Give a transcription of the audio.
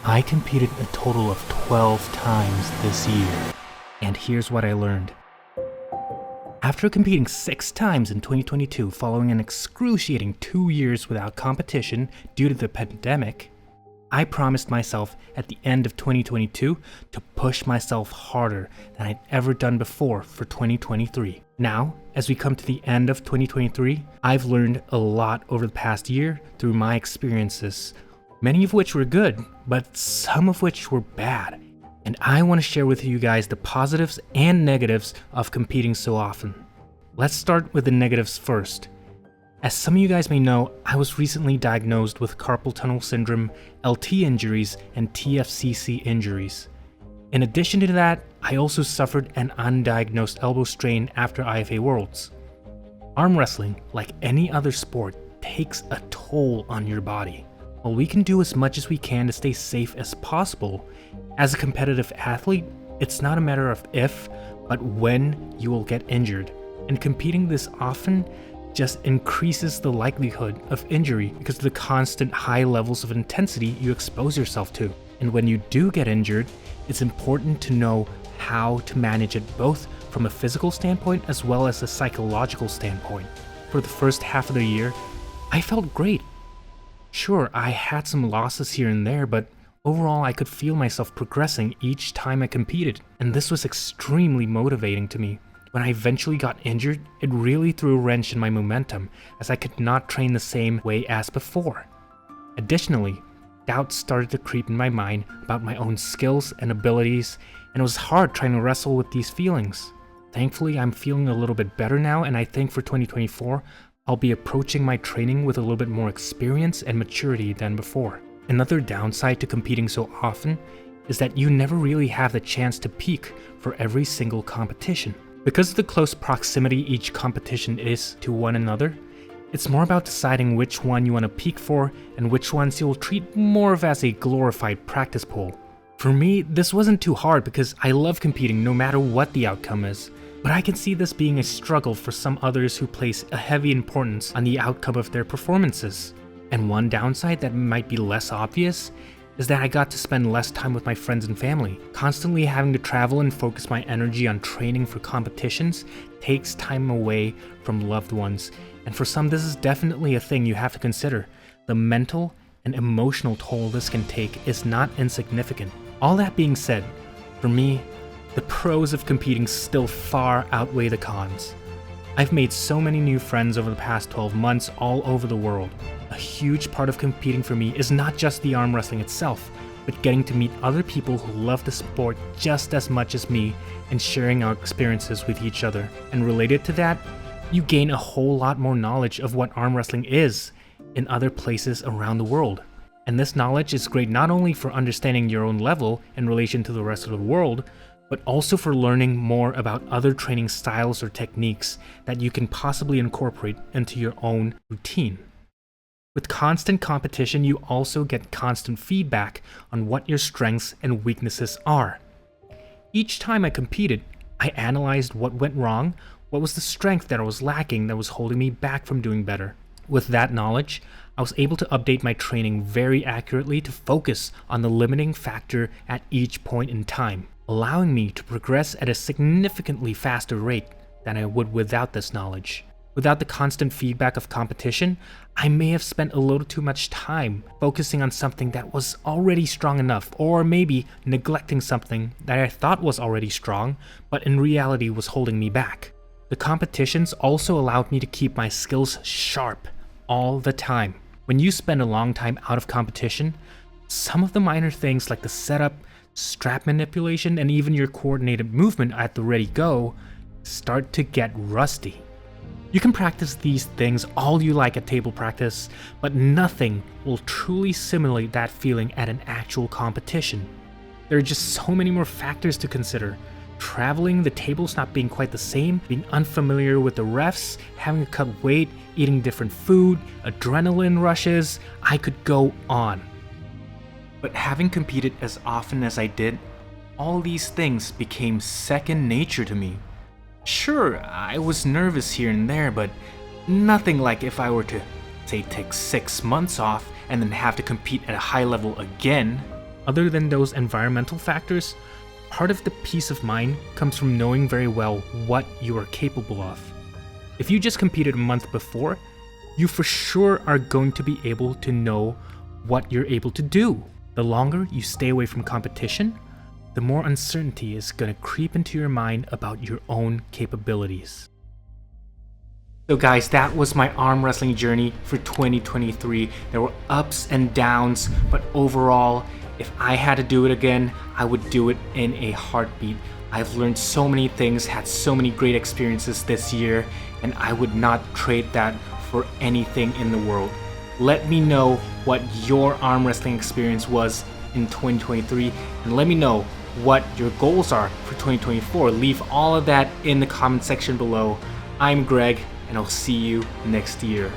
I competed a total of 12 times this year, and here's what I learned. After competing 6 times in 2022 following an excruciating 2 years without competition due to the pandemic, I promised myself at the end of 2022 to push myself harder than I'd ever done before for 2023. Now, as we come to the end of 2023, I've learned a lot over the past year through my experiences, many of which were good, but some of which were bad. And I want to share with you guys the positives and negatives of competing so often. Let's start with the negatives first. As some of you guys may know, I was recently diagnosed with carpal tunnel syndrome, LT injuries, and TFCC injuries. In addition to that, I also suffered an undiagnosed elbow strain after IFA Worlds. Arm wrestling, like any other sport, takes a toll on your body. While we can do as much as we can to stay safe as possible, as a competitive athlete, it's not a matter of if, but when you will get injured. And competing this often just increases the likelihood of injury because of the constant high levels of intensity you expose yourself to. And when you do get injured, it's important to know how to manage it both from a physical standpoint as well as a psychological standpoint. For the first half of the year, I felt great. Sure, I had some losses here and there, but overall I could feel myself progressing each time I competed, and this was extremely motivating to me. When I eventually got injured, it really threw a wrench in my momentum as I could not train the same way as before. Additionally, doubts started to creep in my mind about my own skills and abilities, and it was hard trying to wrestle with these feelings. Thankfully, I'm feeling a little bit better now, and I think for 2024, I'll be approaching my training with a little bit more experience and maturity than before. Another downside to competing so often is that you never really have the chance to peak for every single competition. Because of the close proximity each competition is to one another, it's more about deciding which one you want to peak for and which ones you'll treat more of as a glorified practice pool. For me, this wasn't too hard because I love competing no matter what the outcome is, but I can see this being a struggle for some others who place a heavy importance on the outcome of their performances. And one downside that might be less obvious is that I got to spend less time with my friends and family. Constantly having to travel and focus my energy on training for competitions takes time away from loved ones, and for some this is definitely a thing you have to consider. The mental and emotional toll this can take is not insignificant. All that being said, for me, the pros of competing still far outweigh the cons. I've made so many new friends over the past 12 months all over the world. A huge part of competing for me is not just the arm wrestling itself, but getting to meet other people who love the sport just as much as me and sharing our experiences with each other. And related to that, you gain a whole lot more knowledge of what arm wrestling is in other places around the world. And this knowledge is great not only for understanding your own level in relation to the rest of the world, but also for learning more about other training styles or techniques that you can possibly incorporate into your own routine. With constant competition, you also get constant feedback on what your strengths and weaknesses are. Each time I competed, I analyzed what went wrong, what was the strength that I was lacking that was holding me back from doing better. With that knowledge, I was able to update my training very accurately to focus on the limiting factor at each point in time, allowing me to progress at a significantly faster rate than I would without this knowledge. Without the constant feedback of competition, I may have spent a little too much time focusing on something that was already strong enough, or maybe neglecting something that I thought was already strong, but in reality was holding me back. The competitions also allowed me to keep my skills sharp all the time. When you spend a long time out of competition, some of the minor things like the setup, strap manipulation, and even your coordinated movement at the ready go start to get rusty. You can practice these things all you like at table practice, but nothing will truly simulate that feeling at an actual competition. There are just so many more factors to consider. Traveling, the tables not being quite the same, being unfamiliar with the refs, having to cut weight, eating different food, adrenaline rushes, I could go on. But having competed as often as I did, all these things became second nature to me. Sure, I was nervous here and there, but nothing like if I were to, say, take 6 months off and then have to compete at a high level again. Other than those environmental factors, part of the peace of mind comes from knowing very well what you are capable of. If you just competed a month before, you for sure are going to be able to know what you're able to do. The longer you stay away from competition, the more uncertainty is going to creep into your mind about your own capabilities. So guys, that was my arm wrestling journey for 2023. There were ups and downs, but overall, if I had to do it again, I would do it in a heartbeat. I've learned so many things, had so many great experiences this year, and I would not trade that for anything in the world. Let me know what your arm wrestling experience was in 2023, and let me know what your goals are for 2024. Leave all of that in the comment section below. I'm Greg, and I'll see you next year.